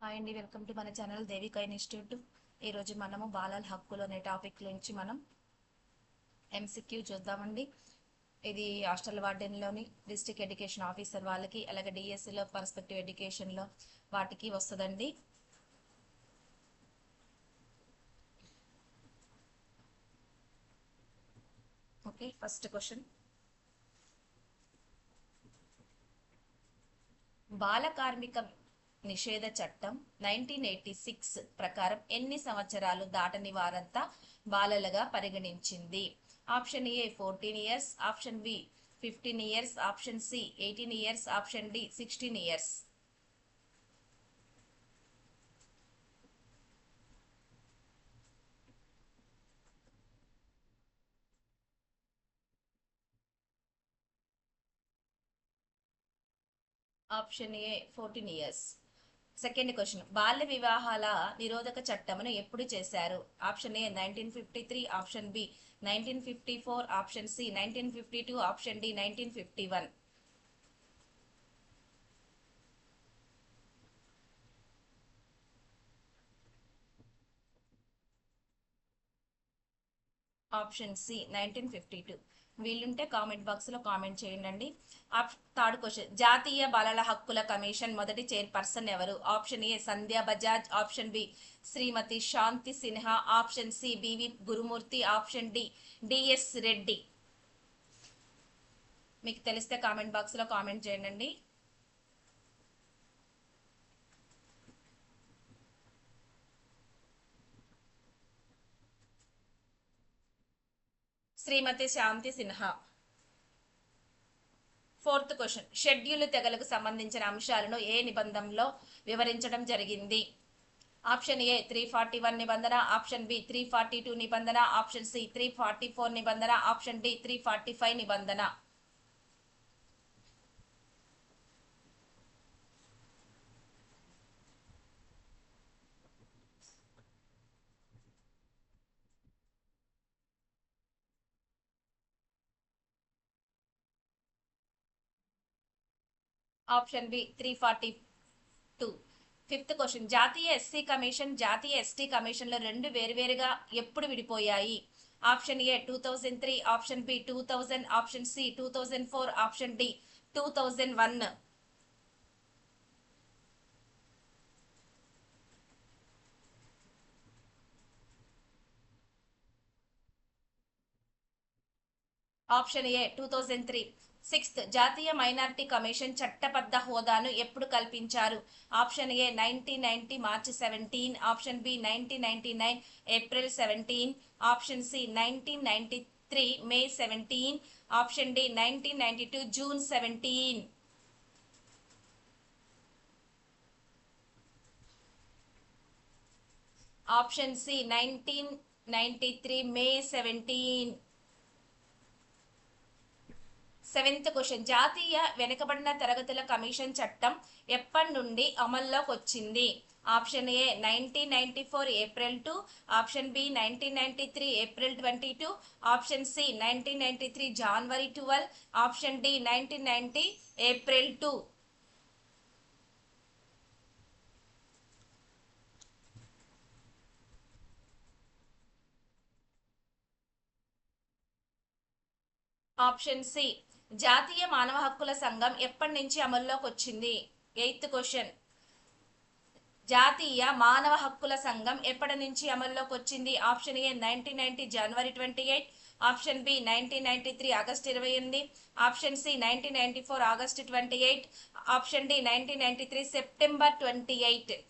Hi అండి, welcome to మన channel Devika institute. ఈరోజు మనము బాలల హక్కులు అనే టాపిక్ నుంచి మనం ఎంసీక్యూ చూద్దామండి. ఇది హాస్టల్ వార్డెన్లోని డిస్ట్రిక్ట్ ఎడ్యుకేషన్ ఆఫీసర్ వాళ్ళకి, అలాగే డిఎస్సిలో పర్స్పెక్టివ్ ఎడ్యుకేషన్లో వాటికి వస్తుందండి. Okay, first question. బాల కార్మిక నిషేధ చట్టం 1986 ప్రకారం ఎన్ని సంవత్సరాలు దాటని వారంతా బాలలుగా పరిగణించింది? Option A 14 years, option B 15 years, option C 18 years, option D 16 years. Option A 14 years. Second question. బాల్య వివాహాల నిరోధక చట్టమును ఎప్పుడు చేశారు? Option A 1953, option B 1954, option C 1952, option D 1951. Option C 1952. వీలుంటే కామెంట్ బాక్స్ లో కామెంట్ చేయండి. Third question. జాతీయ బాలల హక్కుల కమిషన్ మొదటి చైర్పర్సన్ ఎవరు? Option A Sandhya Bajaj, option B Shrimati Shanti Sinha, option C B V Gurumurthy, option D D S Reddy. మీకు తెలిస్తే కామెంట్ బాక్స్ లో కామెంట్ చేయండి. Shrimati Shanti Sinha. Fourth question. Schedule తెగలకు సంబంధించిన అంశాలను ఏ నిబంధనలో వివరించడం జరిగింది? ఆప్షన్ ఏ 341 నిబంధన, ఆప్షన్ బి 342 నిబంధన, ఆప్షన్ సి 344 నిబంధన, ఆప్షన్ డి 345 నిబంధన. Option B 342. Fifth question. జాతీయ ఎస్సీ కమిషన్, జాతీయ ఎస్టీ కమిషన్లు రెండు వేరువేరుగా ఎప్పుడు విడిపోయాయి? Option A 2003, option B 2000, option C 2004, option D 2001. Option A 2003. Sixth. జాతీయ మైనారిటీ కమిషన్ చట్టబద్ధ హోదాను ఎప్పుడు కల్పించారు? Option A 1990 March 17, option B 1999 April 17, option C 1993 May 17, option D 1992 June 17. Option C 1993 May 17. Seventh question. జాతీయ వెనుకబడిన తరగతుల కమిషన్ చట్టం ఎప్పటి నుండి అమల్లోకి వచ్చింది? Option A 1994 April 2, option B 1993 April 22, option C 1993 జనవరి 12, option D 1990 April 2. Option C. జాతీయ మానవ హక్కుల సంఘం ఎప్పటి నుంచి అమల్లోకి వచ్చింది? Eighth question. జాతీయ మానవ హక్కుల సంఘం ఎప్పటి నుంచి అమల్లోకి వచ్చింది? ఆప్షన్ ఏ 1990 జనవరి 28, option B 1993 August 28, option C 1994 August 28, option D 1993 September 28.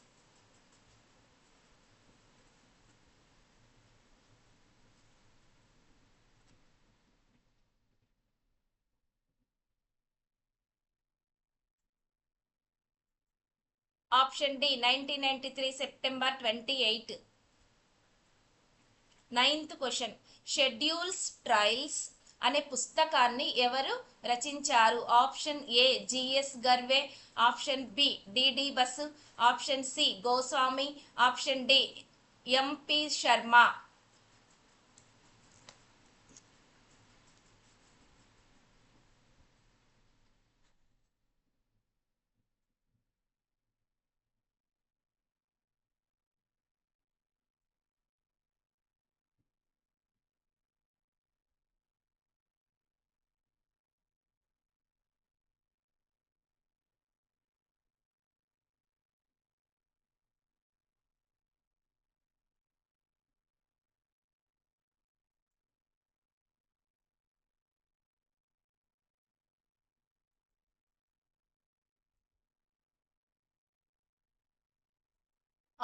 Option D 1993 September 28. Ninth question. Scheduled tribes అనే పుస్తకాన్ని ఎవరు రచించారు? Option A G S Ghurye, option B D D Basu, option C Goswami, option D M P Sharma.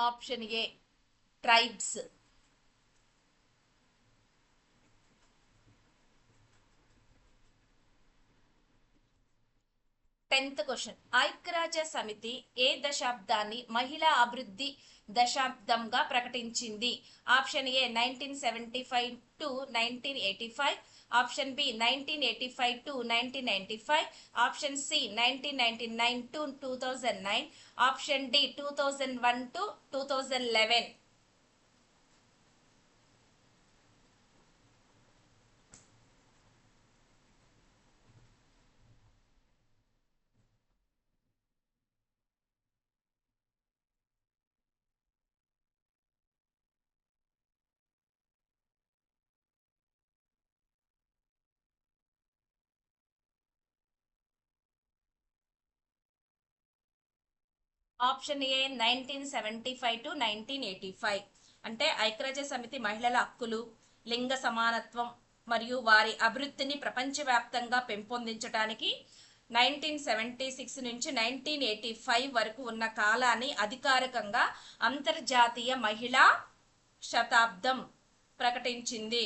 Option A tribes. 10th question, ఐక్యరాజ్య సమితి ఏ దశాబ్దాన్ని మహిళా అభివృద్ధి దశాబ్దంగా ప్రకటించింది? Option A 1975 to 1985, option B 1985 to 1995, option C 1999 to 2009, option D 2001 to 2011. Option A 1975 to 1985. అంటే ఐక్యరాజ్య సమితి మహిళల హక్కులు, లింగ సమానత్వం మరియు వారి అభివృద్ధిని ప్రపంచవ్యాప్తంగా పెంపొందించడానికి 1976 నుంచి 1985 వరకు ఉన్న కాలాన్ని అధికారికంగా అంతర్జాతీయ మహిళా శతాబ్దం ప్రకటించింది.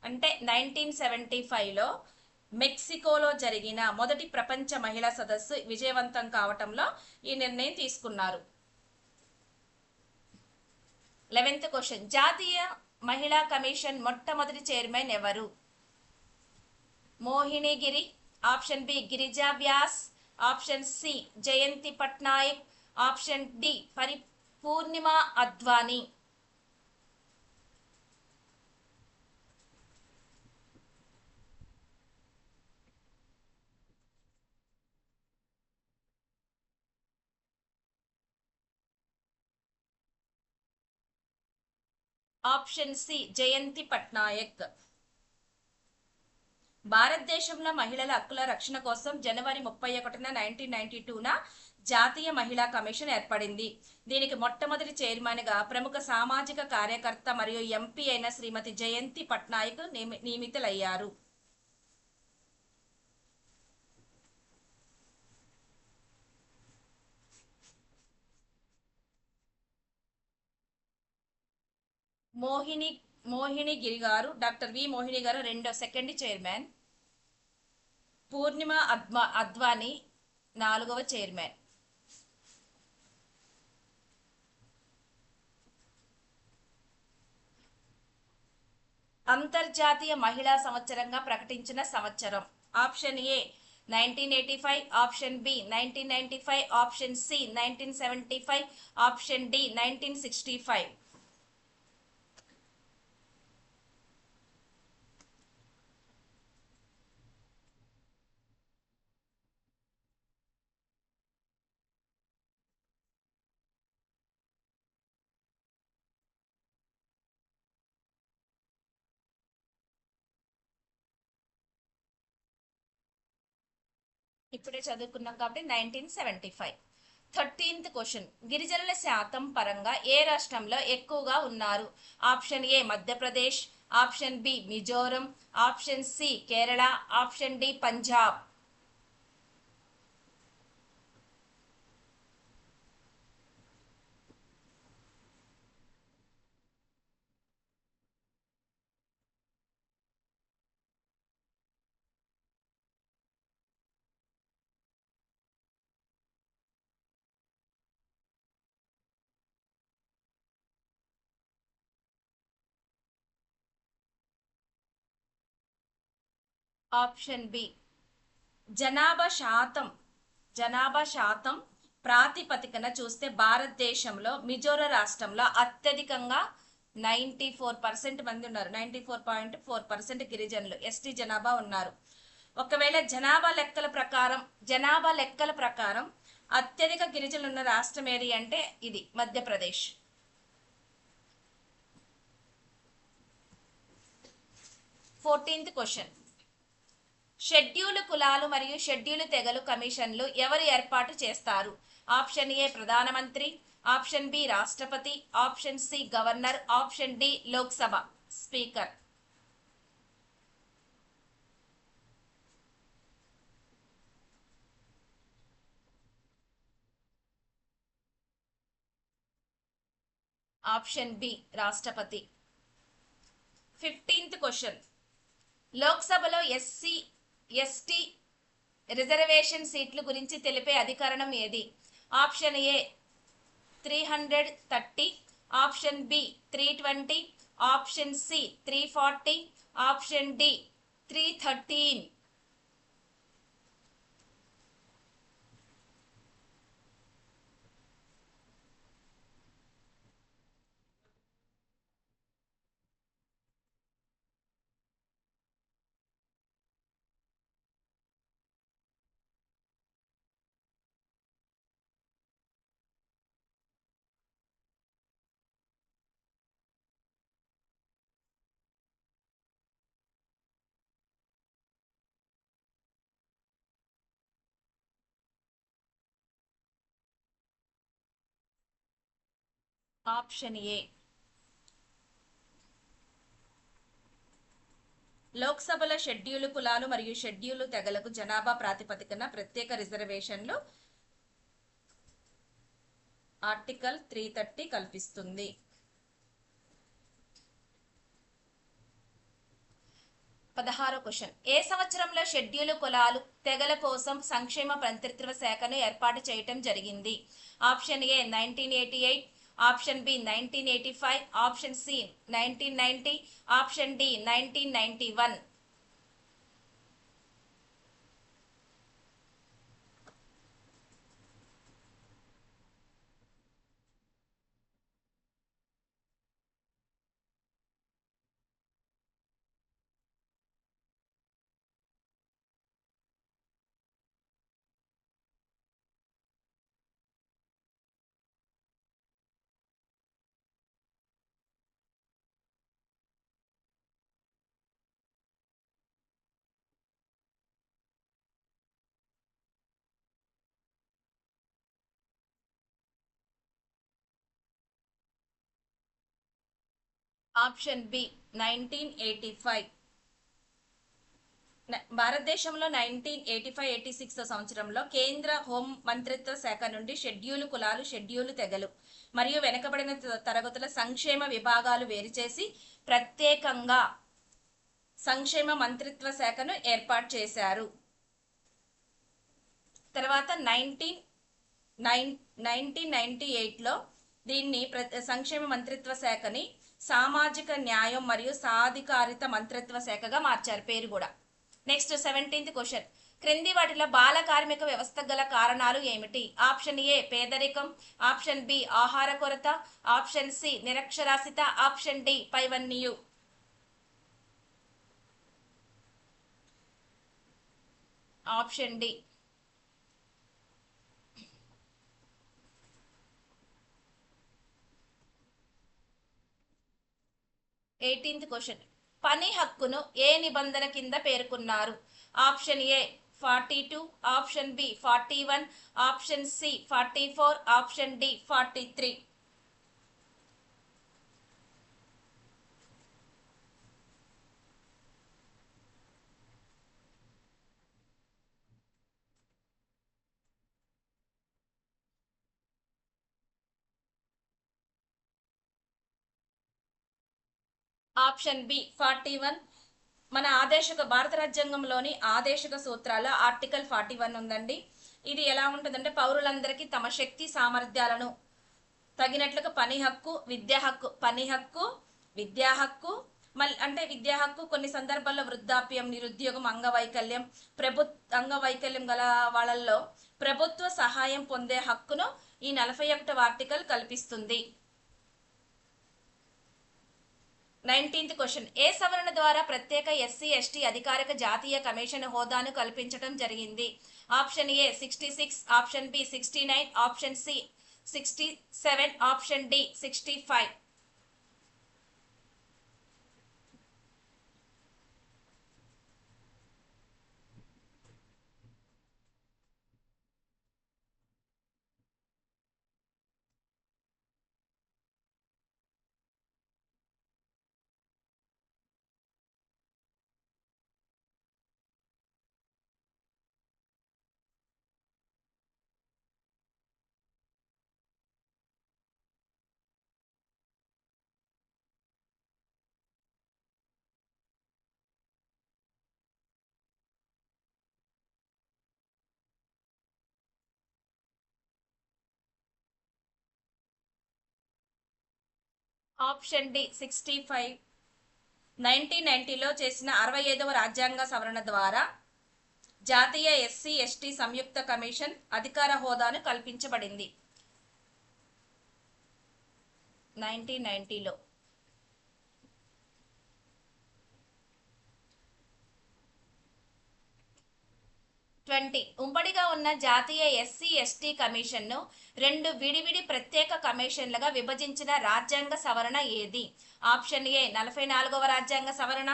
అంటే 1975లో మెక్సికోలో జరిగిన మొదటి ప్రపంచ మహిళా సదస్సు విజయవంతం కావటంలో ఈ నిర్ణయం తీసుకున్నారు. 11th క్వశ్చన్, జాతీయ మహిళా కమిషన్ మొట్టమొదటి చైర్మన్ ఎవరు? Mohini Giri, option B Girija Vyas, option C Jayanthi Patnaik, option D Purnima Advani. Option C Jayanthi Patnaik. భారతదేశంలో మహిళల హక్కుల రక్షణ కోసం జనవరి 31న 1992న జాతీయ మహిళా కమిషన్ ఏర్పడింది. దీనికి మొట్టమొదటి చైర్మన్గా ప్రముఖ సామాజిక కార్యకర్త మరియు ఎంపీ అయిన శ్రీమతి జయంతి పట్నాయక్ నియమితులయ్యారు. మోహిని గిరి గారు, డాక్టర్ వి మోహిని గారు సెకండ్ చైర్మన్, పూర్ణిమ అద్వానీ 4వ చైర్మన్. అంతర్జాతీయ మహిళా సంవత్సరంగా ప్రకటించిన సంవత్సరం? Option A 1985, option B 1995, option C 1975, option D 1965. ఇప్పుడే చదువుకున్నాం కాబట్టి 1975. 13th క్వశ్చన్, గిరిజనుల శాతం పరంగా ఏ రాష్ట్రంలో ఎక్కువగా ఉన్నారు? Option A Madhya Pradesh, option B Mizoram, option C Kerala, option D Punjab. Option B. జనాభా శాతం ప్రాతిపదికన చూస్తే భారతదేశంలో మిజోరం రాష్ట్రంలో అత్యధికంగా 94% మంది ఉన్నారు. 94.4% గిరిజనులు, ఎస్టీ జనాభా ఉన్నారు. ఒకవేళ జనాభా లెక్కల ప్రకారం అత్యధిక గిరిజనులు ఉన్న రాష్ట్రం ఏది అంటే ఇది మధ్యప్రదేశ్. 14th క్వశ్చన్, షెడ్యూల్ కులాలు మరియు షెడ్యూల్ తెగలు కమిషన్లు ఎవరు ఏర్పాటు చేస్తారు? ఆప్షన్ ఏ ప్రధానమంత్రి, ఆప్షన్ బి రాష్ట్రపతి, option C governor, option D Lok Sabha speaker. Option B రాష్ట్రపతి. 15th question. లోక్సభలో ఎస్సీ ఎస్టీ రిజర్వేషన్ సీట్లు గురించి తెలిపే అధికరణం ఏది? Option A 330, option B 320, option C 340, option D 313. Option A. లోక్సభలో షెడ్యూలు కులాలు మరియు షెడ్యూలు తెగలకు జనాభా ప్రాతిపదికన ప్రత్యేక రిజర్వేషన్లు ఆర్టికల్ 330 కల్పిస్తుంది. 16వ క్వశ్చన్. ఏ సంవత్సరంలో షెడ్యూలు కులాలు తెగల కోసం సంక్షేమ మంత్రిత్వ శాఖను ఏర్పాటు చేయటం జరిగింది? Option A 1988, option B 1985, option C 1990, option D 1991. Option B 1985. భారతదేశంలో 1985-86 సంవత్సరంలో కేంద్ర హోం మంత్రిత్వ శాఖ నుండి షెడ్యూలు కులాలు, షెడ్యూలు తెగలు మరియు వెనుకబడిన తరగతుల సంక్షేమ విభాగాలు వేరుచేసి ప్రత్యేకంగా సంక్షేమ మంత్రిత్వ శాఖను ఏర్పాటు చేశారు. తర్వాత 1998లో దీన్ని సంక్షేమ మంత్రిత్వ శాఖని సామాజిక న్యాయం మరియు సాధికారిత మంత్రిత్వ శాఖగా మార్చారు పేరు కూడా. Next 17th question. క్రింది వాటిలో బాల కార్మిక వ్యవస్థ గల కారణాలు ఏమిటి? ఆప్షన్ ఏ పేదరికం, ఆప్షన్ బి ఆహార కొరత, ఆప్షన్ సి నిరక్షరాస్యత, ఆప్షన్ డి పైవన్యు. Option D. 18th question. పని హక్కును ఏ నిబంధన కింద పేర్కొన్నారు? Option A 42, option B 41, option C 44, option D 43. Option B 41. మన భారత రాజ్యాంగంలోని ఆదేశక సూత్రాల ఆర్టికల్ 41 ఉందండి. ఇది ఎలా ఉంటుందంటే పౌరులందరికీ తమ శక్తి సామర్థ్యాలను తగినట్లుగా పని హక్కు, విద్యా హక్కు, పని హక్కు, విద్యా హక్కు, మళ్ళీ అంటే విద్యా హక్కు కొన్ని సందర్భాల్లో వృద్ధాప్యం, నిరుద్యోగం, అంగవైకల్యం గల వాళ్ళల్లో ప్రభుత్వ సహాయం పొందే హక్కును ఈ 41వ ఆర్టికల్ కల్పిస్తుంది. 19th question. ఏ సవరణ ద్వారా ప్రత్యేక ఎస్సీ ఎస్టీ అధికారిక జాతీయ కమిషన్ హోదాను కల్పించడం జరిగింది? Option A 66, option B 69, option C 67, option D 65. Option D 65. 1990లో చేసిన 65వ రాజ్యాంగ సవరణ ద్వారా జాతీయ ఎస్సీ ఎస్టీ సంయుక్త కమిషన్ అధికార హోదాను కల్పించబడింది. 1990లో. 20. ఉమ్మడిగా ఉన్న జాతీయ ఎస్సీ ఎస్టీ కమిషన్ను రెండు విడివిడి ప్రత్యేక కమిషన్లుగా విభజించిన రాజ్యాంగ సవరణ ఏది? ఆప్షన్ ఏ 44వ రాజ్యాంగ సవరణ,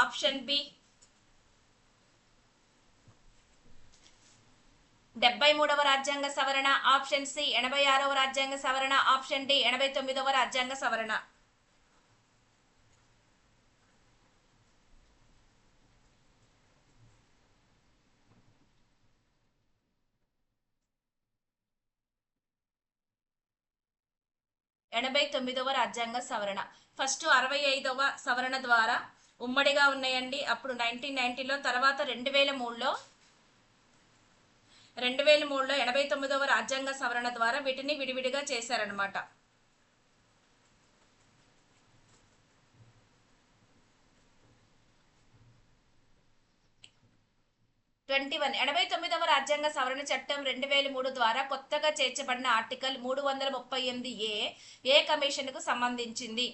ఆప్షన్ బి 73వ రాజ్యాంగ సవరణ, ఆప్షన్ సి 86వ రాజ్యాంగ సవరణ, ఆప్షన్ డి 89వ రాజ్యాంగ సవరణ. 89వ రాజ్యాంగ సవరణ. ఫస్ట్ 65వ సవరణ ద్వారా ఉమ్మడిగా ఉన్నాయండి అప్పుడు 1990లో. తర్వాత 2003లో 89వ రాజ్యాంగ సవరణ ద్వారా వీటిని విడివిడిగా చేశారనమాట. 21. 89వ రాజ్యాంగ సవరణ చట్టం 2003 ద్వారా కొత్తగా చేర్చబడిన ఆర్టికల్ 338 ఏ కమిషన్కు సంబంధించింది?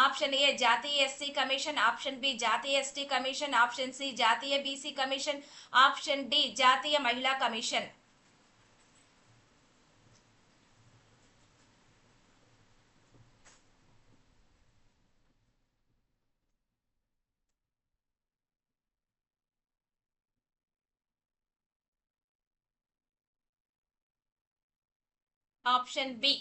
ఆప్షన్ ఏ జాతీయ ఎస్సీ కమిషన్, ఆప్షన్ బి జాతీయ ఎస్టీ కమిషన్, ఆప్షన్ సి జాతీయ బీసీ కమిషన్, ఆప్షన్ డి జాతీయ మహిళా కమిషన్. Option B.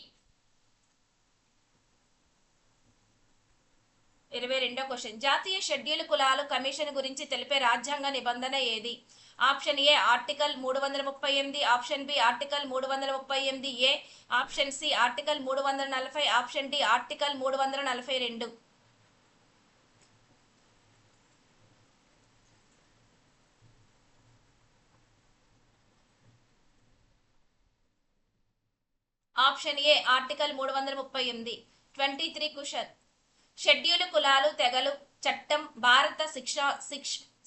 22వ క్వశ్చన్. జాతీయ షెడ్యూల్ కులాలు కమిషన్ గురించి తెలిపే రాజ్యాంగ నిబంధన ఏది? Option A article 338, option B article 338 option C article 340, option D article 342. Option A article 338. 23 question. Schedule కులాలు తెగలు చట్టం భారత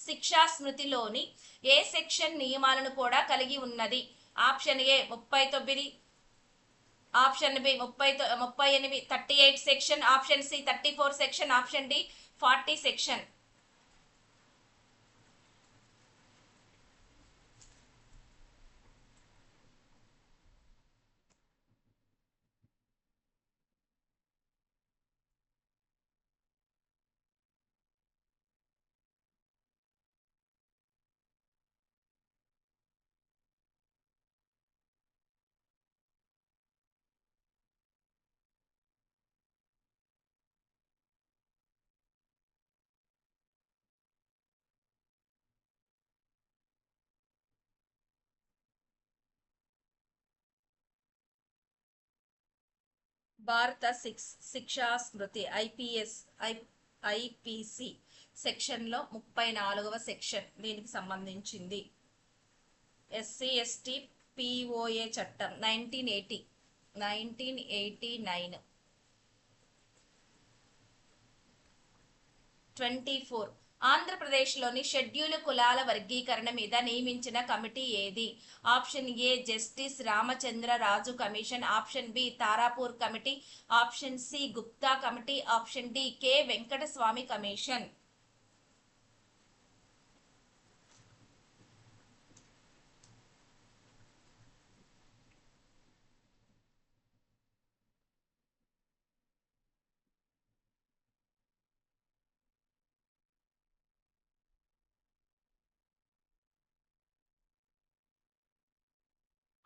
శిక్షా స్మృతిలోని ఏ సెక్షన్ నియమాలను కూడా కలిగి ఉన్నది? Option A 39, option B 38 38 section, option C 34 section, option D 40 section. భారత శిక్షా స్మృతి ఐపీసీ సెక్షన్లో 34వ సెక్షన్ దీనికి సంబంధించింది. ఎస్సీ ఎస్టీ పిఓఏ చట్టం 1989. 24. ఆంధ్రప్రదేశ్లోని షెడ్యూల్ కులాల వర్గీకరణ మీద నియమించిన కమిటీ ఏది? Option A justice Ramachandra Raju commission, option B Tarapur committee, option C Gupta committee, option D K Venkataswamy commission.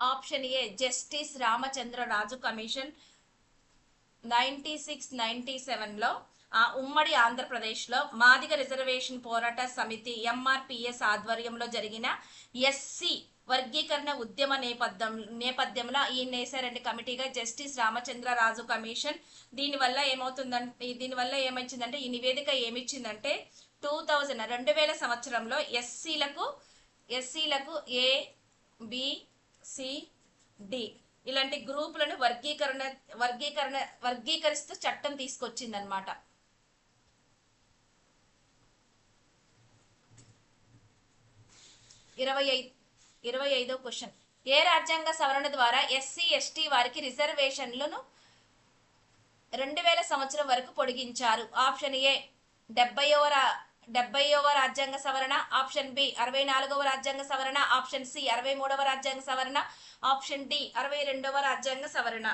Option A justice Ramachandra Raju commission 96-97లో ఉమ్మడి ఆంధ్రప్రదేశ్లో మాదిగ రిజర్వేషన్ పోరాట సమితి ఎంఆర్పిఎస్ ఆధ్వర్యంలో జరిగిన ఎస్సీ వర్గీకరణ ఉద్యమ నేపథ్యంలో ఈయన వేశారండి కమిటీగా జస్టిస్ రామచంద్ర రాజు కమిషన్. దీనివల్ల ఏమైందంటే ఈ నివేదిక ఏమిచ్చిందంటే 2000 సంవత్సరంలో ఎస్సీలకు ఏ బి సి డి ఇలాంటి గ్రూపులను వర్గీకరిస్తూ చట్టం తీసుకొచ్చింది అనమాట. 25వ క్వశ్చన్. ఏ రాజ్యాంగ సవరణ ద్వారా ఎస్సీ ఎస్టీ వారికి రిజర్వేషన్లను 2000 సంవత్సరం వరకు పొడిగించారు? ఆప్షన్ ఏ 70వ రాజ్యాంగ సవరణ, ఆప్షన్ బి 64వ రాజ్యాంగ సవరణ, ఆప్షన్ సి 63వ రాజ్యాంగ సవరణ, ఆప్షన్ డి 62వ రాజ్యాంగ సవరణ.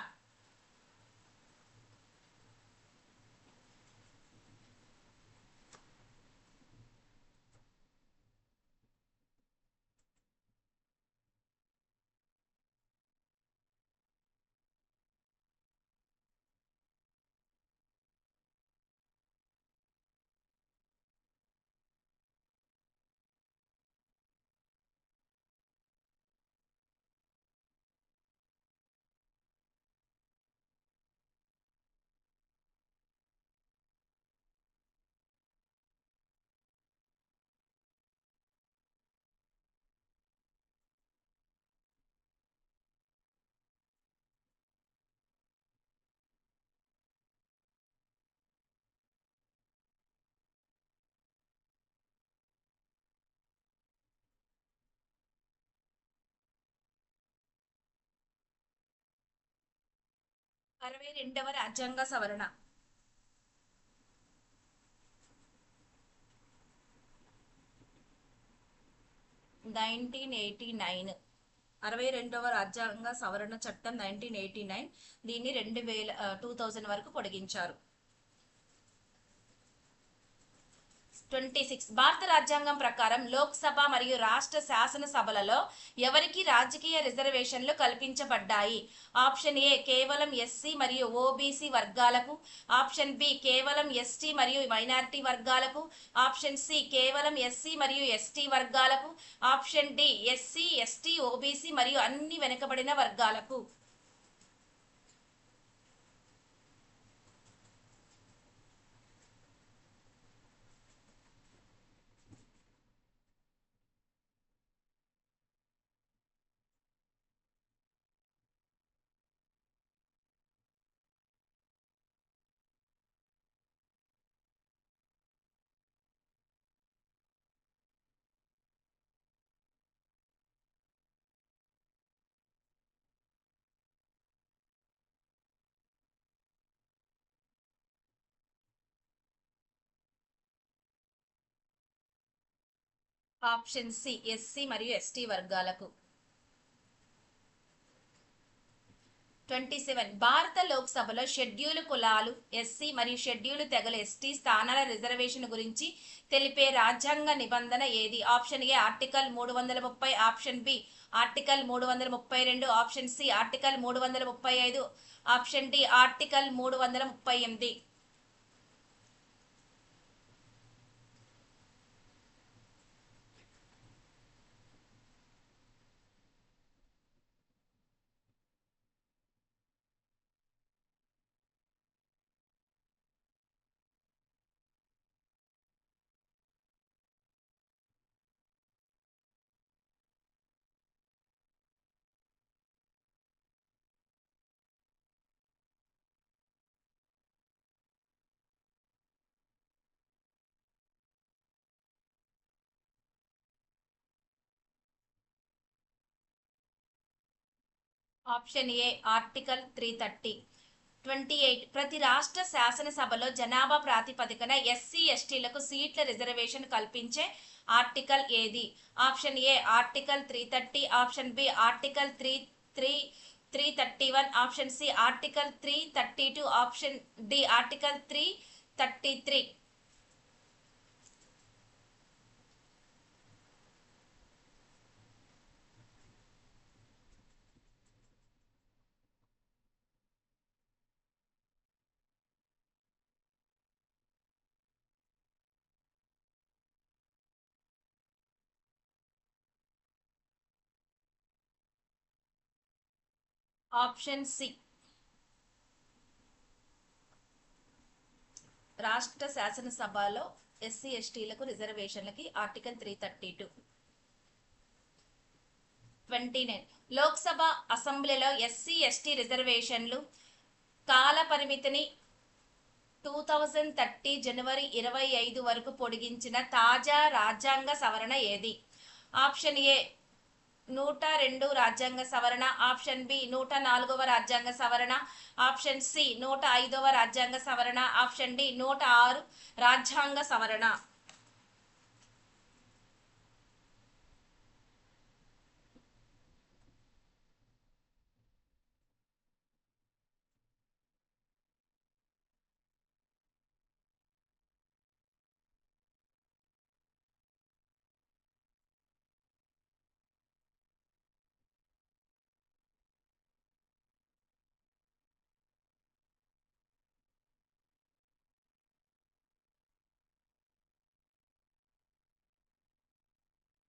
62వ రాజ్యాంగ సవరణ. 1989. 62వ రాజ్యాంగ సవరణ చట్టం 1989. దీన్ని 2000 వరకు పొడిగించారు. 26. భారత రాజ్యాంగం ప్రకారం లోక్సభ మరియు రాష్ట్ర శాసనసభలలో ఎవరికి రాజకీయ రిజర్వేషన్లు కల్పించబడ్డాయి? ఆప్షన్ ఏ కేవలం ఎస్సీ మరియు ఓబీసీ వర్గాలకు, ఆప్షన్ బి కేవలం ఎస్టీ మరియు మైనారిటీ వర్గాలకు, ఆప్షన్ సి కేవలం ఎస్సీ మరియు ఎస్టీ వర్గాలకు, option D SC ST OBC మరియు అన్ని వెనుకబడిన వర్గాలకు. ఆప్షన్ సి ఎస్సీ మరియు ఎస్టీ వర్గాలకు. 27. భారత లోక్సభలో షెడ్యూలు కులాలు ఎస్సీ మరియు షెడ్యూలు తెగలు ఎస్టీ స్థానాల రిజర్వేషన్ గురించి తెలిపే రాజ్యాంగ నిబంధన ఏది? Option A article 330, option B article 332, option C article 335, option D article 338. Option A article 330. 28. ప్రతి రాష్ట్ర శాసనసభలో జనాభా ప్రాతిపదికన ఎస్సీ ఎస్టీలకు సీట్ల రిజర్వేషన్ కల్పించే ఆర్టికల్ ఏది? Option A article 330, option B article 331, option C article 332, option D article 333. Option C రాష్ట్ర శాసనసభలో ఎస్సీ ఎస్టీలకు రిజర్వేషన్లకి ఆర్టికల్ 332. 29. లోక్సభ అసెంబ్లీలో ఎస్సీ ఎస్టీ రిజర్వేషన్లు కాల పరిమితిని 2030 జనవరి 25 వరకు పొడిగించిన తాజా రాజ్యాంగ సవరణ ఏది? ఆప్షన్ ఏ 102 రాజ్యాంగ సవరణ, ఆప్షన్ బి 104వ రాజ్యాంగ సవరణ, ఆప్షన్ సి 105వ రాజ్యాంగ సవరణ, ఆప్షన్ డి 106 రాజ్యాంగ సవరణ.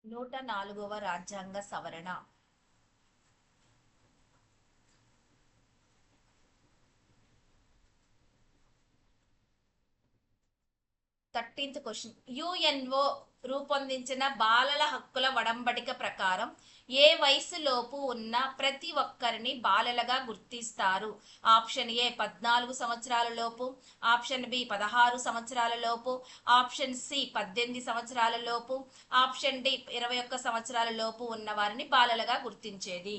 104వ రాజ్యాంగ సవరణ. 13th question. యుఎన్ఓ రూపొందించిన బాలల హక్కుల వడంబడిక ప్రకారం ఏ వయసులోపు ఉన్న ప్రతి ఒక్కరిని బాలలుగా గుర్తిస్తారు? ఆప్షన్ ఏ 14 సంవత్సరాల లోపు, ఆప్షన్ బి 16 సంవత్సరాల లోపు, ఆప్షన్ సి 18 సంవత్సరాల లోపు, ఆప్షన్ డి 21 సంవత్సరాల లోపు ఉన్న వారిని బాలలుగా గుర్తించేది.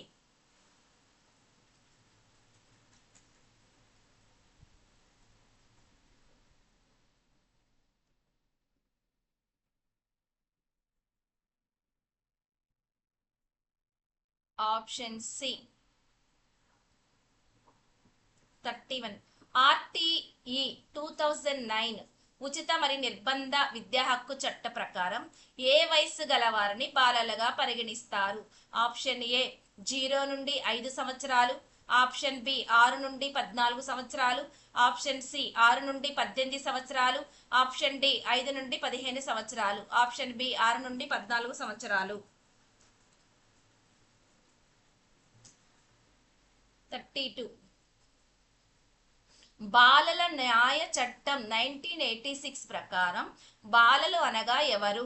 Option C 31. ఆర్టీఈ 2009 ఉచిత మరియు నిర్బంధ విద్యా హక్కు చట్ట ప్రకారం ఏ వయసు గల వారిని బాలలుగా పరిగణిస్తారు? ఆప్షన్ ఏ 0 నుండి 5 సంవత్సరాలు, ఆప్షన్ బి 6 నుండి 14 సంవత్సరాలు, ఆప్షన్ సి 6 నుండి 18 సంవత్సరాలు, ఆప్షన్ డి 5 నుండి 15 సంవత్సరాలు, ఆప్షన్ బి 6 నుండి 14 సంవత్సరాలు. 32. బాలల న్యాయ చట్టం 1986 ప్రకారం బాలలు అనగా ఎవరు?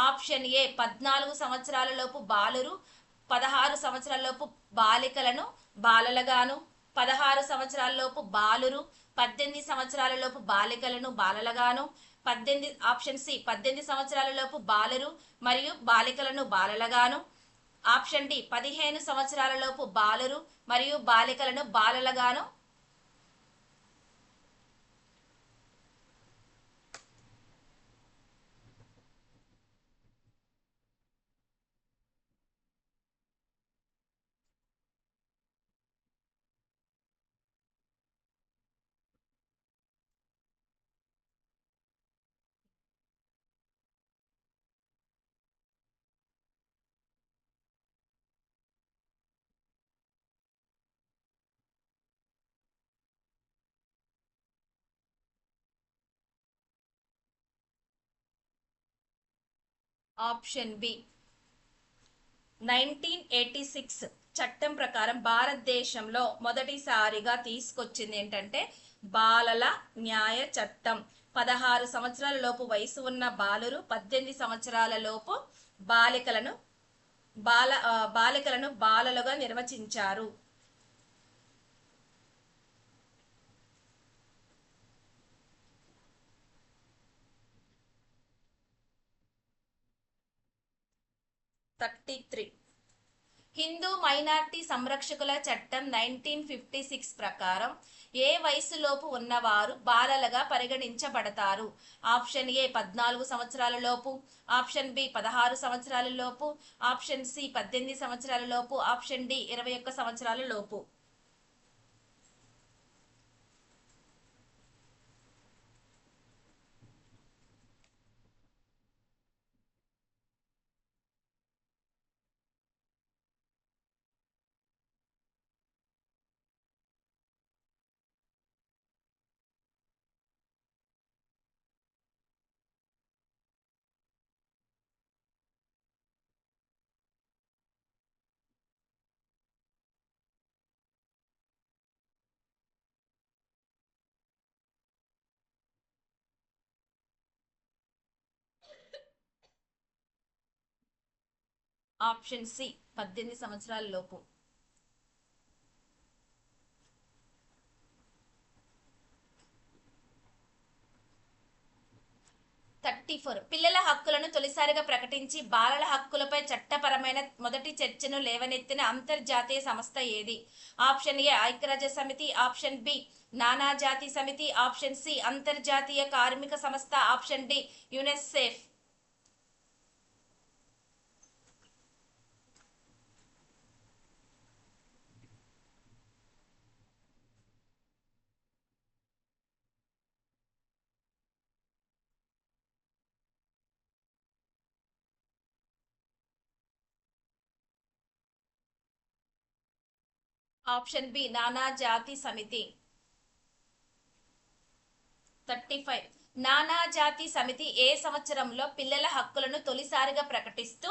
ఆప్షన్ ఏ 14 సంవత్సరాల లోపు బాలురు, 16 సంవత్సరాల లోపు బాలికలను బాలలుగాను, 16 సంవత్సరాల లోపు బాలురు, 18 సంవత్సరాల లోపు బాలికలను బాలలుగాను, ఆప్షన్ సి 18 సంవత్సరాల లోపు బాలురు మరియు బాలికలను బాలలుగాను, ఆప్షన్ డి 15 సంవత్సరాల లోపు బాలురు మరియు బాలికలను బాలలుగాను. ఆప్షన్ బి 1986 చట్టం ప్రకారం భారతదేశంలో మొదటిసారిగా తీసుకొచ్చింది ఏంటంటే బాలల న్యాయ చట్టం. 16 సంవత్సరాల లోపు వయసు ఉన్న బాలురు, 18 సంవత్సరాల లోపు బాలికలను బాలికలను బాలలుగా నిర్వచించారు. హిందూ మైనార్టీ సంరక్షకుల చట్టం 1956 ప్రకారం ఏ వయసులోపు ఉన్నవారు బాలలుగా పరిగణించబడతారు? ఆప్షన్ ఏ 14 సంవత్సరాల లోపు, ఆప్షన్ బి 16 సంవత్సరాల లోపు, ఆప్షన్ సి 18 సంవత్సరాల లోపు, ఆప్షన్ డి 21 సంవత్సరాల లోపు. ఆప్షన్ సి 18 సంవత్సరాల లోపు. 34 పిల్లల హక్కులను తొలిసారిగా ప్రకటించి బాలల హక్కులపై చట్టపరమైన మొదటి చర్చను లేవనెత్తిన అంతర్జాతీయ సంస్థ ఏది? ఆప్షన్ ఏ ఐక్యరాజ్య సమితి, ఆప్షన్ బి నానాజాతి సమితి, ఆప్షన్ సి అంతర్జాతీయ కార్మిక సంస్థ, ఆప్షన్ డి యునెస్సెఫ్. ఆప్షన్ బి నానాజాతి సమితి. 35 నానాజాతి సమితి ఏ సంవత్సరంలో పిల్లల హక్కులను తొలిసారిగా ప్రకటిస్తూ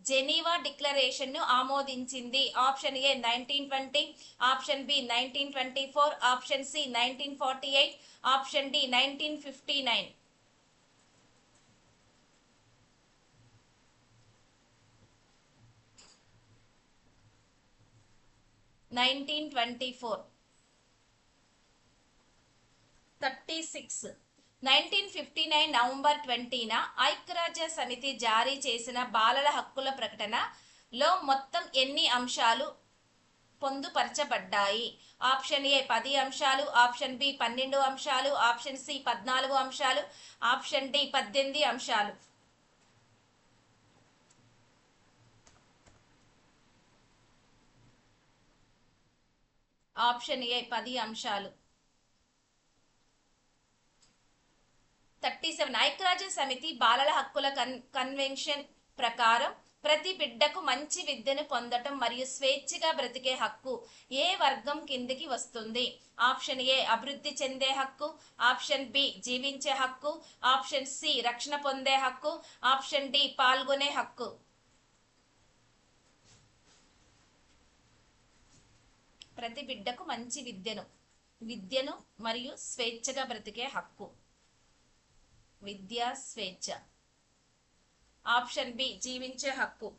జెనీవా డిక్లరేషన్ ను ఆమోదించింది? Option A 1920, option B 1924, option C 1948, option D 1959. 1924. 36 1959 November 20న ఐక్యరాజ్య సమితి జారీ చేసిన బాలల హక్కుల ప్రకటనలో మొత్తం ఎన్ని అంశాలు పొందుపరచబడ్డాయి? ఆప్షన్ ఏ 10 అంశాలు, ఆప్షన్ బి 12 అంశాలు, ఆప్షన్ సి 14 అంశాలు, ఆప్షన్ డి 18 అంశాలు. ఆప్షన్ ఏ 10 అంశాలు. 37 ఐక్యరాజ్య సమితి బాలల హక్కుల కన్వెన్షన్ ప్రకారం ప్రతి బిడ్డకు మంచి విద్యను పొందటం మరియు స్వేచ్ఛగా బ్రతికే హక్కు ఏ వర్గం కిందికి వస్తుంది? ఆప్షన్ ఏ అభివృద్ధి చెందే హక్కు, ఆప్షన్ బి జీవించే హక్కు, ఆప్షన్ సి రక్షణ పొందే హక్కు, ఆప్షన్ డి పాల్గొనే హక్కు. ప్రతి బిడ్డకు మంచి విద్యను మరియు స్వేచ్ఛగా బ్రతికే హక్కు. విద్యా స్వేచ్ఛ. ఆప్షన్ బి జీవించే హక్కు.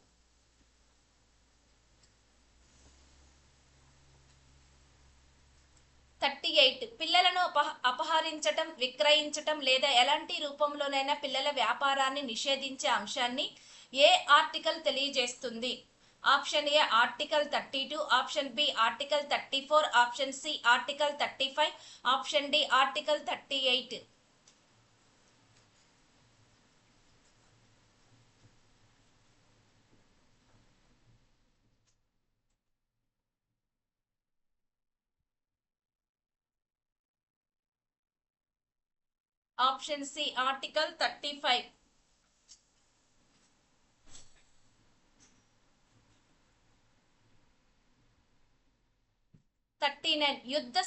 38 పిల్లలను అపహరించటం, విక్రయించటం లేదా ఎలాంటి రూపంలోనైనా పిల్లల వ్యాపారాన్ని నిషేధించే అంశాన్ని ఏ ఆర్టికల్ తెలియజేస్తుంది? Option A article 32, option B article 34, option C article 35, option D article 38. Option C article 35. 39 యుద్ధ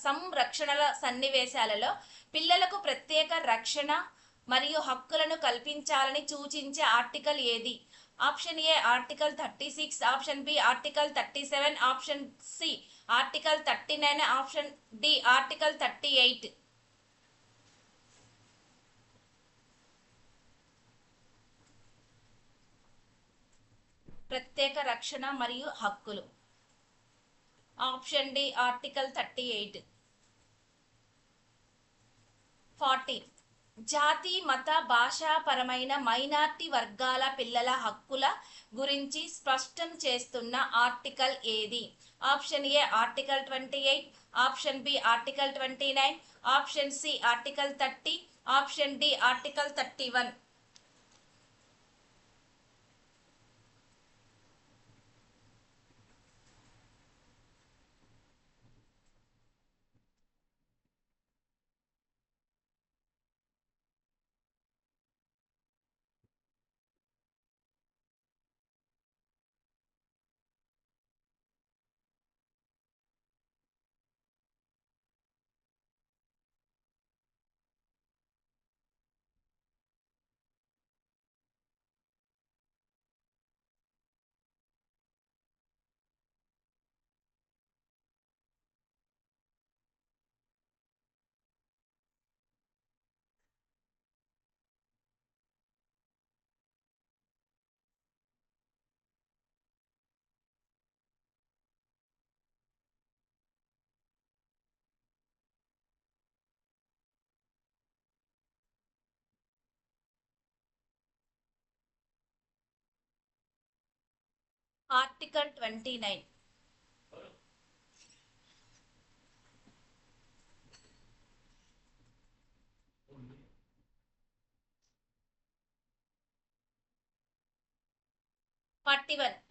సంరక్షణల సన్నివేశాలలో పిల్లలకు ప్రత్యేక రక్షణ మరియు హక్కులను కల్పించాలని సూచించే ఆర్టికల్ ఏది? Option A article 36, option B article 37, option C article 39, option D article 38. ప్రత్యేక రక్షణ మరియు హక్కులు. Option D article 38. 40 జాతి మత భాషాపరమైన మైనార్టీ వర్గాల పిల్లల హక్కుల గురించి స్పష్టం చేస్తున్న ఆర్టికల్ ఏది? Option A article 28, option B article 29, option C article 30, option D article 31. Article 29.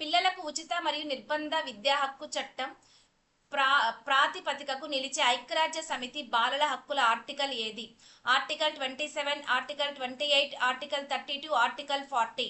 పిల్లలకు ఉచిత మరియు నిర్బంధ విద్యా హక్కు చట్టం ప్రా ప్రాతిపదికకు నిలిచే ఐక్యరాజ్య సమితి బాలల హక్కుల ఆర్టికల్ ఏది? Article 27, article 28, article 32, article 40.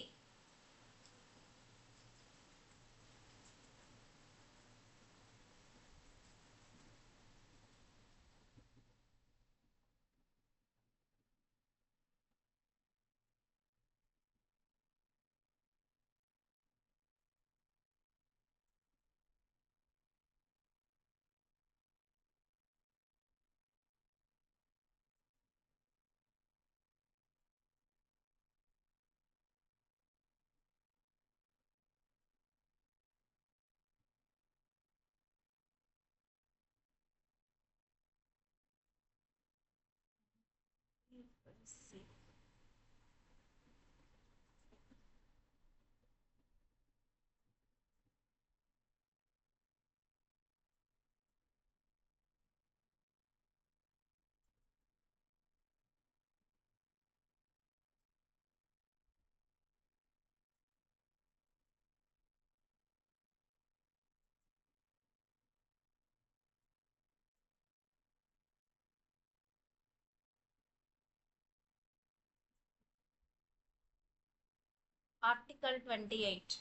Article 28.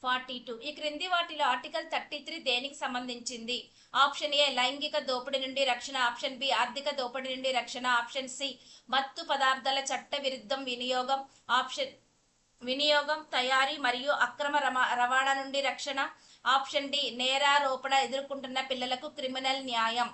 42. ఈ క్రింది వాటిలో ఆర్టికల్ 33 దేనికి సంబంధించింది? ఆప్షన్ ఏ లైంగిక దోపిడీ నుండి రక్షణ, ఆప్షన్ బి ఆర్థిక దోపిడీ నుండి రక్షణ, ఆప్షన్ సి మత్తు పదార్థాల చట్ట విరుద్ధం వినియోగం, తయారీ మరియు అక్రమ రవాణా నుండి రక్షణ, ఆప్షన్ డి నేరారోపణ ఎదుర్కొంటున్న పిల్లలకు క్రిమినల్ న్యాయం.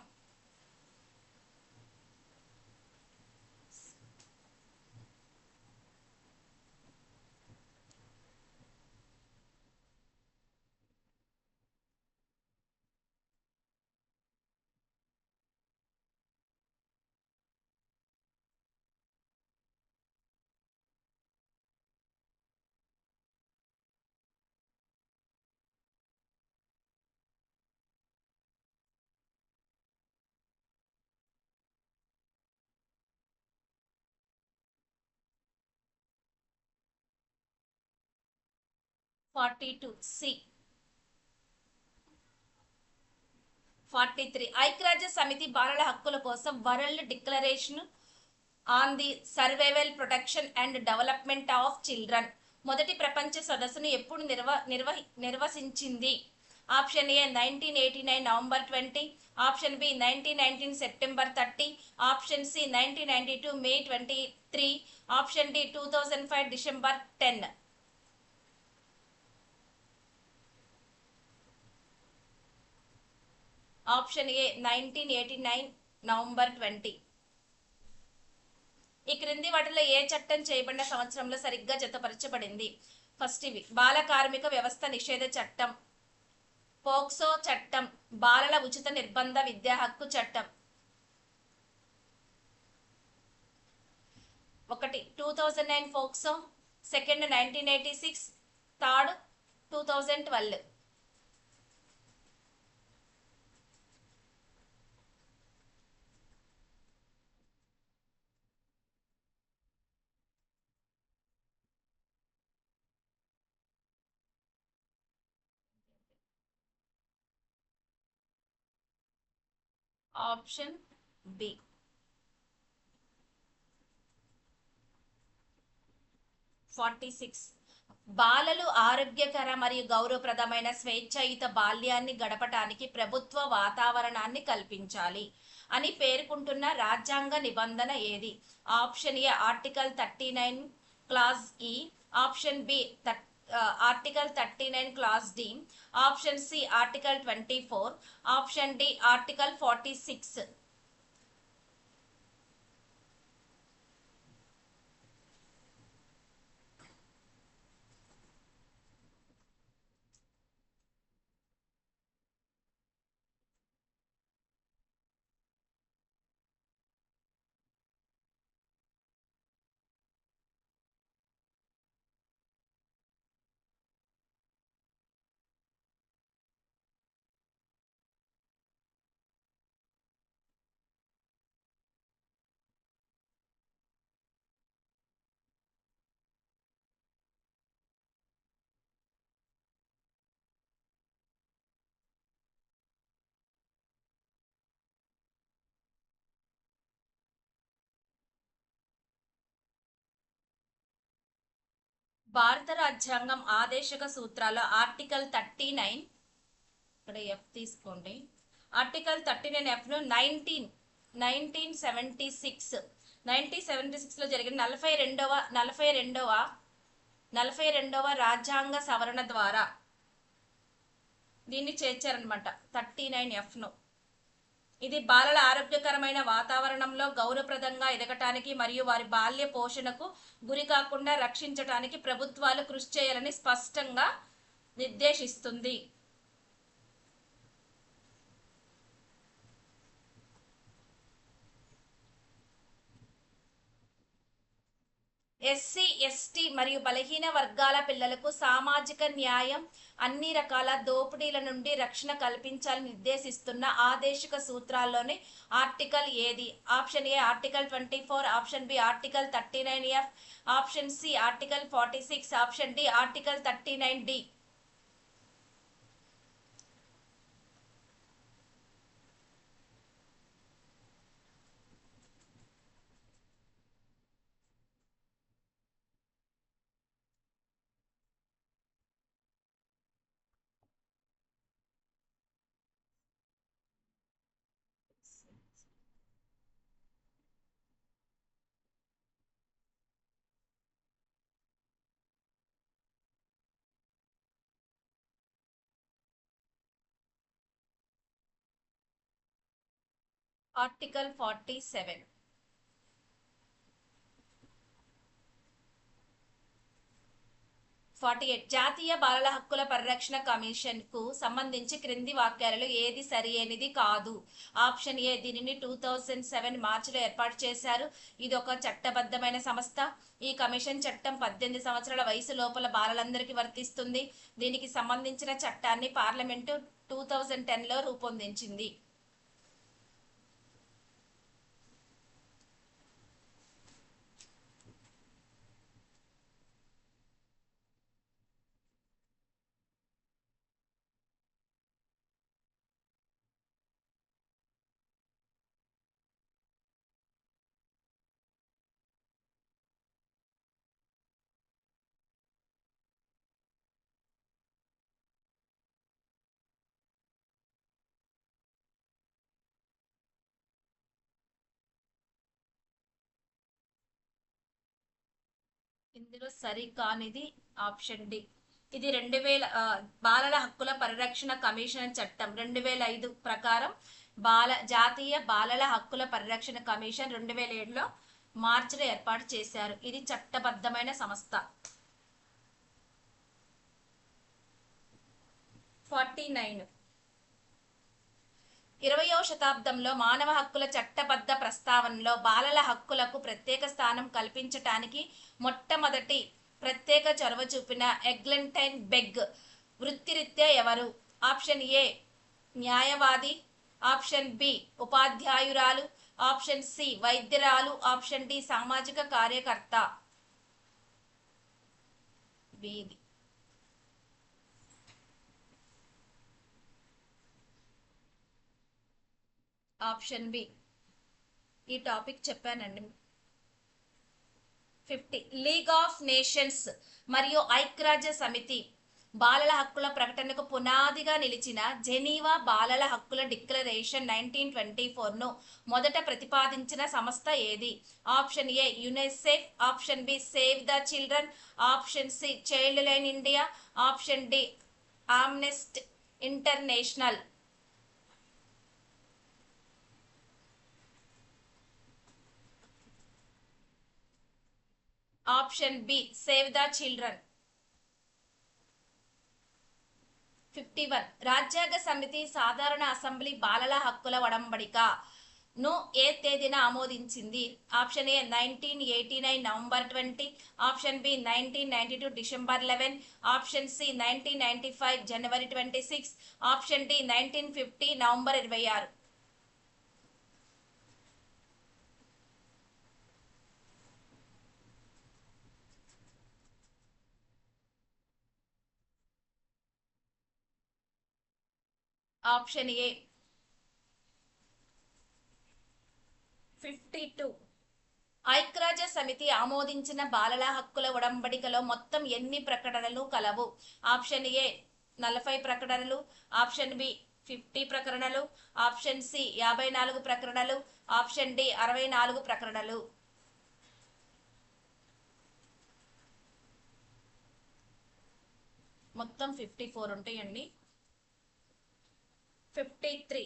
సి. 43. ఐక్యరాజ్య సమితి బాలల హక్కుల కోసం world declaration on the survival, protection and development of children మొదటి ప్రపంచ సదస్సును ఎప్పుడు నిర్వహించింది? Option A 1989 November 20, option B 1919 September 30, option C 1992 May 23, option D 2005 December 10. Option A 1989 November 20. ఈ క్రింది వాటిలో ఏ చట్టం చేయబడిన సంవత్సరంలో సరిగ్గా జతపరచబడింది? ఫస్ట్ ఇవి బాల కార్మిక వ్యవస్థ నిషేధ చట్టం, పోక్సో చట్టం, బాలల ఉచిత నిర్బంధ విద్యా హక్కు చట్టం. ఒకటి 2009 POCSO, second 1986, third 2012. Option B. 46. బాలలు ఆరోగ్యకర మరియు గౌరవప్రదమైన స్వేచ్ఛాయుత బాల్యాన్ని గడపటానికి ప్రభుత్వ వాతావరణాన్ని కల్పించాలి అని పేర్కొంటున్న రాజ్యాంగ నిబంధన ఏది? Option A article 39 clause E, option B article 39 clause D, option C article 24, option D article 46. భారత రాజ్యాంగం ఆదేశక సూత్రాల ఆర్టికల్ 39, ఇక్కడ ఎఫ్ తీసుకోండి. ఆర్టికల్ 39F ను 1976లో జరిగిన 42వ రాజ్యాంగ సవరణ ద్వారా దీన్ని చేర్చారనమాట 39F ను. ఇది బాలల ఆరోగ్యకరమైన వాతావరణంలో గౌరవప్రదంగా ఎదగటానికి మరియు వారి బాల్య పోషణకు గురి కాకుండా రక్షించటానికి ప్రభుత్వాలు కృషి చేయాలని స్పష్టంగా నిర్దేశిస్తుంది. ఎస్సీ, ఎస్టీ మరియు బలహీన వర్గాల పిల్లలకు సామాజిక న్యాయం, అన్ని రకాల దోపిడీల నుండి రక్షణ కల్పించాలని నిర్దేశిస్తున్న ఆదేశిక సూత్రాల్లోని ఆర్టికల్ ఏది? Option A article 24, option B article 39F, option C article 46, option D article 39D. Article 47. 48. జాతీయ బాలల హక్కుల పరిరక్షణ కమిషన్ కు సంబంధించి క్రింది వాక్యాలలో ఏది సరియైనది కాదు? ఆప్షన్ ఏ దీనిని 2007 మార్చిలో ఏర్పాటు చేశారు. ఇది ఒక చట్టబద్ధమైన సంస్థ. ఈ కమిషన్ చట్టం 18 సంవత్సరాల వయసు లోపల బాలలందరికీ వర్తిస్తుంది. దీనికి సంబంధించిన చట్టాన్ని పార్లమెంటు 2010లో రూపొందించింది. ఇందులో సరికానిది ఆప్షన్ డి. ఇది 2000 బాలల హక్కుల పరిరక్షణ కమిషన్ చట్టం 2005 ప్రకారం జాతీయ బాలల హక్కుల పరిరక్షణ కమిషన్ 2007లో మార్చిలో ఏర్పాటు చేశారు. ఇది చట్టబద్ధమైన సంస్థ. 49. 20వ శతాబ్దంలో మానవ హక్కుల చట్టబద్ధ ప్రస్తావనలో బాలల హక్కులకు ప్రత్యేక స్థానం కల్పించటానికి మొట్టమొదటి ప్రత్యేక చొరవ చూపిన ఎగ్లెంటైన్ బెగ్ వృత్తిరీత్యా ఎవరు? ఆప్షన్ ఏ న్యాయవాది, ఆప్షన్ బి ఉపాధ్యాయురాలు, ఆప్షన్ సి వైద్యురాలు, ఆప్షన్ డి సామాజిక కార్యకర్త. బిది ఆప్షన్ బి. ఈ టాపిక్ చెప్పానండి. 50. లీగ్ ఆఫ్ నేషన్స్ మరియు ఐక్యరాజ్య సమితి బాలల హక్కుల ప్రకటనకు పునాదిగా నిలిచిన జెనీవా బాలల హక్కుల డిక్లరేషన్ 1924ను మొదట ప్రతిపాదించిన సంస్థ ఏది? Option A UNICEF, option B Save the Children, option C Child Line India, option D Amnesty International. Option B Save the Children. 51. రాజ్యాంగ సమితి సాధారణ అసెంబ్లీ బాలల హక్కుల ఒడంబడిక ను ఏ తేదీన ఆమోదించింది? Option A 1989 November 20, option B 1992 December 11, option C 1995 జనవరి 26, option D 1950 November 26. Option A 52, ఐక్యరాజ్య సమితి ఆమోదించిన బాలల హక్కుల ఉడంబడికలో మొత్తం ఎన్ని ప్రకటనలు కలవు? ఆప్షన్ ఏ 40 ప్రకటనలు, ఆప్షన్ బి 50 ప్రకటనలు, ఆప్షన్ సి 54 ప్రకటనలు, ఆప్షన్ డి 64 ప్రకటనలు. మొత్తం 54 ఉంటాయండి. 53.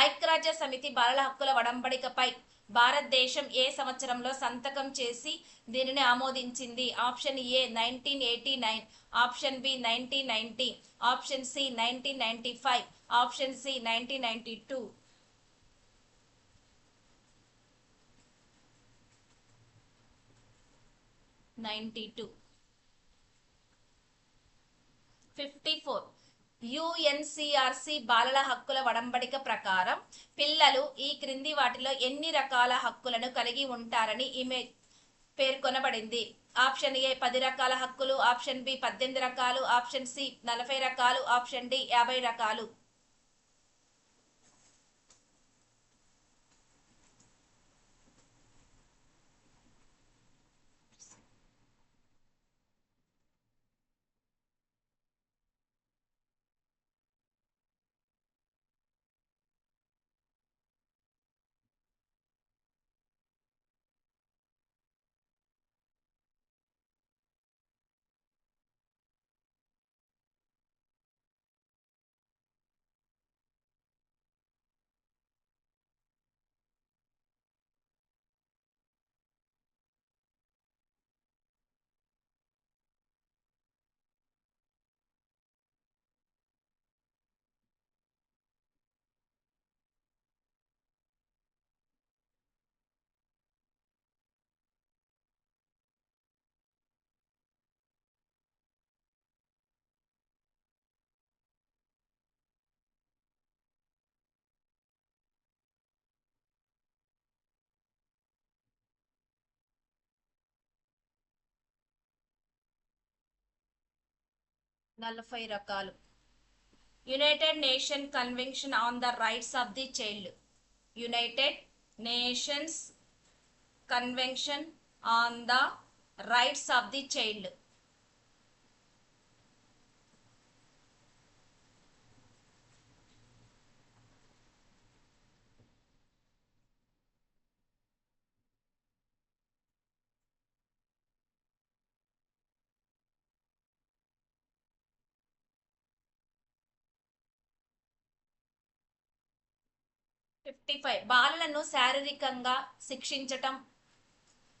ఐక్యరాజ్య సమితి బాలల హక్కుల ఒడంబడికపై భారతదేశం ఏ సంవత్సరంలో సంతకం చేసి దీనిని ఆమోదించింది? Option A 1989, option B 1990, option C 1995, option C 1992. 92. 54. UNCRC బాలల హక్కుల ఒడంబడిక ప్రకారం పిల్లలు ఈ క్రింది వాటిలో ఎన్ని రకాల హక్కులను కలిగి ఉంటారని ఈమె పేర్కొనబడింది? ఆప్షన్ ఏ 10 రకాల హక్కులు, ఆప్షన్ బి 18 రకాలు, ఆప్షన్ సి 40 రకాలు, ఆప్షన్ డి 50 రకాలు. 40 రకాలు. United Nation Convention on the Rights of the Child. United Nations Convention on the Rights of the Child. 55. బాలలను శారీరకంగా శిక్షించటం,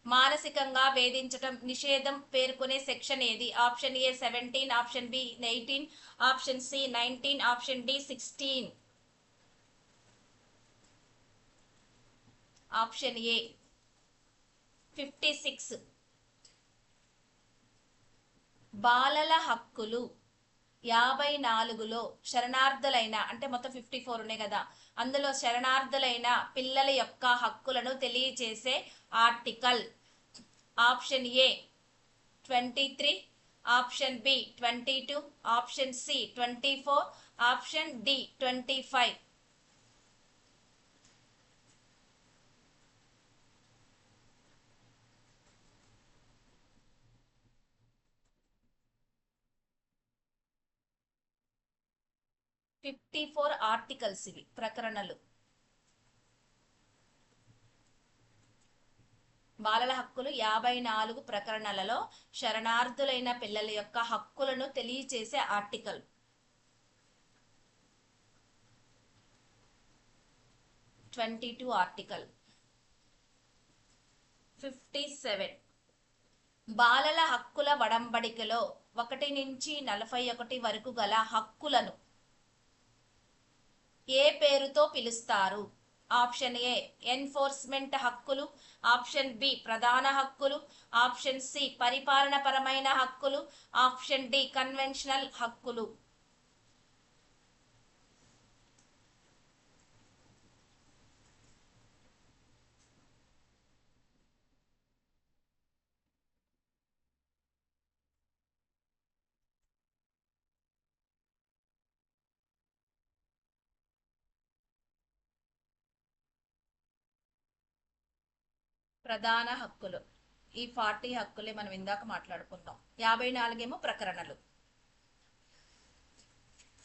మానసికంగా వేధించటం నిషేధం పేర్కొనే సెక్షన్ ఏది? Option A 17, option B 18, option C 19, option D 16. Option A 56. బాలల హక్కులు 54లో శరణార్థులైన, అంటే మొత్తం 54 ఉన్నాయి కదా, అందులో శరణార్థులైన పిల్లల యొక్క హక్కులను తెలియచేసే article. Option A 23, option B 22, option C 24, option D 25. 54 articles, ఇవి ప్రకరణలు. బాలల హక్కులు 54 ప్రకరణలలో శరణార్థులైన పిల్లల యొక్క హక్కులను తెలియచేసే ఆర్టికల్. 22 ఆర్టికల్. 57. బాలల హక్కుల ఒడంబడికలో 1 నుంచి 41 వరకు గల హక్కులను ఏ పేరుతో పిలుస్తారు? ఆప్షన్ ఏ ఎన్ఫోర్స్మెంట్ హక్కులు, ఆప్షన్ బి ప్రధాన హక్కులు, ఆప్షన్ సి పరిపాలనపరమైన హక్కులు, ఆప్షన్ డి కన్వెన్షనల్ హక్కులు. ప్రధాన హక్కులు. ఈ 40 హక్కులే మనం ఇందాక మాట్లాడుకున్నాం. 54 ఏమో ప్రకరణలు.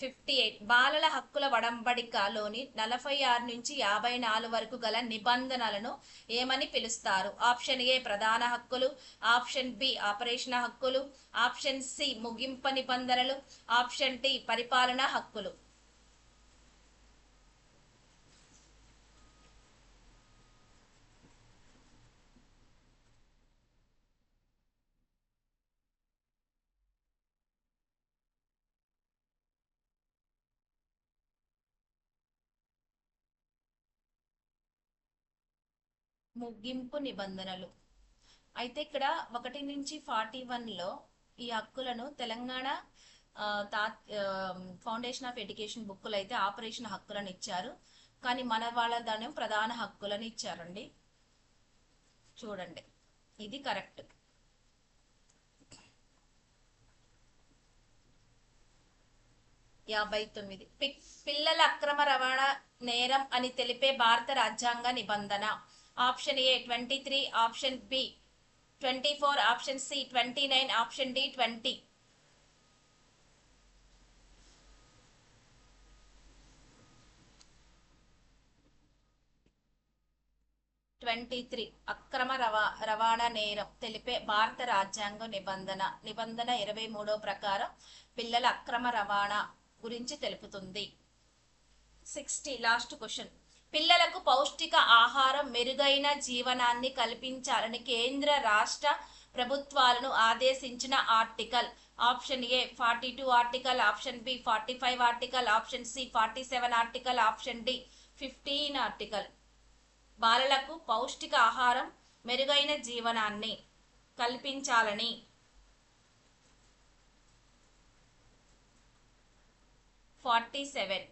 58 బాలల హక్కుల వడంబడికలోని 46 నుంచి 54 వరకు గల నిబంధనలను ఏమని పిలుస్తారు? ఆప్షన్ ఏ ప్రధాన హక్కులు, ఆప్షన్ బి ఆపరేషన్ హక్కులు, ఆప్షన్ సి ముగింపు నిబంధనలు, ఆప్షన్ డి పరిపాలనా హక్కులు. ముగింపు నిబంధనలు. అయితే ఇక్కడ 1 నుంచి 41లో ఈ హక్కులను తెలంగాణ ఆ, తా ఫౌండేషన్ ఆఫ్ ఎడ్యుకేషన్ బుక్కులు అయితే ఆపరేషన్ హక్కులను ఇచ్చారు. కానీ మన వాళ్ళ దాని ప్రధాన హక్కులను ఇచ్చారండి. చూడండి, ఇది కరెక్ట్. 59 పిల్లల అక్రమ రవాణా నేరం అని తెలిపే భారత రాజ్యాంగ నిబంధన. Option A 23, option B 24, option C 29, option D 20. 23 అక్రమ రవాణా నేరం తెలిపే భారత రాజ్యాంగ నిబంధన. నిబంధన 23 ప్రకారం పిల్లల అక్రమ రవాణా గురించి తెలుపుతుంది. 60 లాస్ట్ క్వశ్చన్. పిల్లలకు పౌష్టిక ఆహారం, మెరుగైన జీవనాన్ని కల్పించాలని కేంద్ర రాష్ట్ర ప్రభుత్వాలను ఆదేశించిన article. Option A 42 article, option B 45 article, option C 47 article, option D 15 article. బాలలకు పౌష్టిక ఆహారం, మెరుగైన జీవనాన్ని కల్పించాలని 47.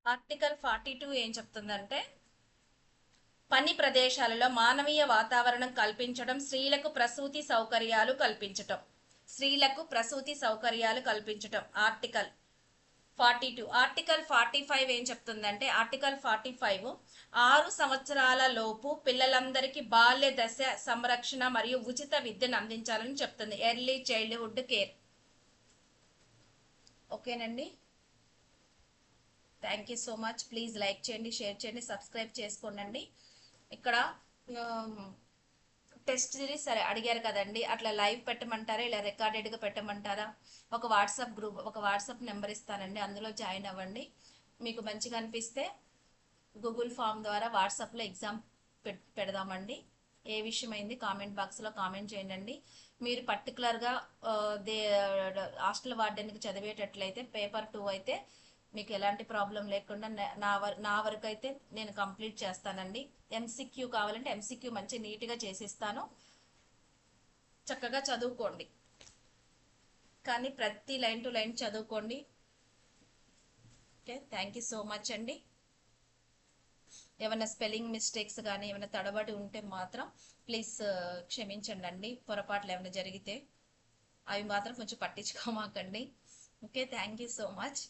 ఆర్టికల్ 42 ఏం చెప్తుందంటే, పని ప్రదేశాలలో మానవీయ వాతావరణం కల్పించడం, స్త్రీలకు ప్రసూతి సౌకర్యాలు కల్పించటం. స్త్రీలకు ప్రసూతి సౌకర్యాలు కల్పించటం ఆర్టికల్ 42. ఆర్టికల్ 45 ఏం చెప్తుందంటే, ఆర్టికల్ 45 6 సంవత్సరాల లోపు పిల్లలందరికీ బాల్య దశ సంరక్షణ మరియు ఉచిత విద్యను అందించాలని చెప్తుంది. Early childhood care. ఓకేనండి, thank you so much. Please like చేయండి, షేర్ చేయండి, సబ్స్క్రైబ్ చేసుకోండి. ఇక్కడ టెస్ట్ సిరీస్ సరే అడిగారు కదండి, అట్లా లైవ్ పెట్టమంటారా ఇలా రికార్డెడ్గా పెట్టమంటారా? ఒక వాట్సాప్ గ్రూప్, ఒక వాట్సాప్ నెంబర్ ఇస్తానండి, అందులో జాయిన్ అవ్వండి. మీకు మంచిగా అనిపిస్తే గూగుల్ ఫామ్ ద్వారా వాట్సాప్లో ఎగ్జామ్ పెడదామండి. ఏ విషయమైంది కామెంట్ బాక్స్లో కామెంట్ చేయండి. మీరు పర్టికులర్గా హాస్టల్ వార్డెన్కి చదివేటట్లయితే పేపర్ 2 అయితే మీకు ఎలాంటి ప్రాబ్లం లేకుండా నా వరకు అయితే నేను కంప్లీట్ చేస్తానండి. ఎంసీక్యూ కావాలంటే ఎంసీక్యూ మంచి నీట్గా చేసిస్తాను, చక్కగా చదువుకోండి. కానీ ప్రతి లైన్ టు లైన్ చదువుకోండి. Okay, thank you so much అండి. ఏమైనా స్పెల్లింగ్ మిస్టేక్స్ కానీ ఏమైనా తడబడి ఉంటే మాత్రం ప్లీజ్ క్షమించండి అండి. పొరపాట్లు ఏమైనా జరిగితే అవి మాత్రం కొంచెం పట్టించుకోమాకండి. Okay, thank you so much.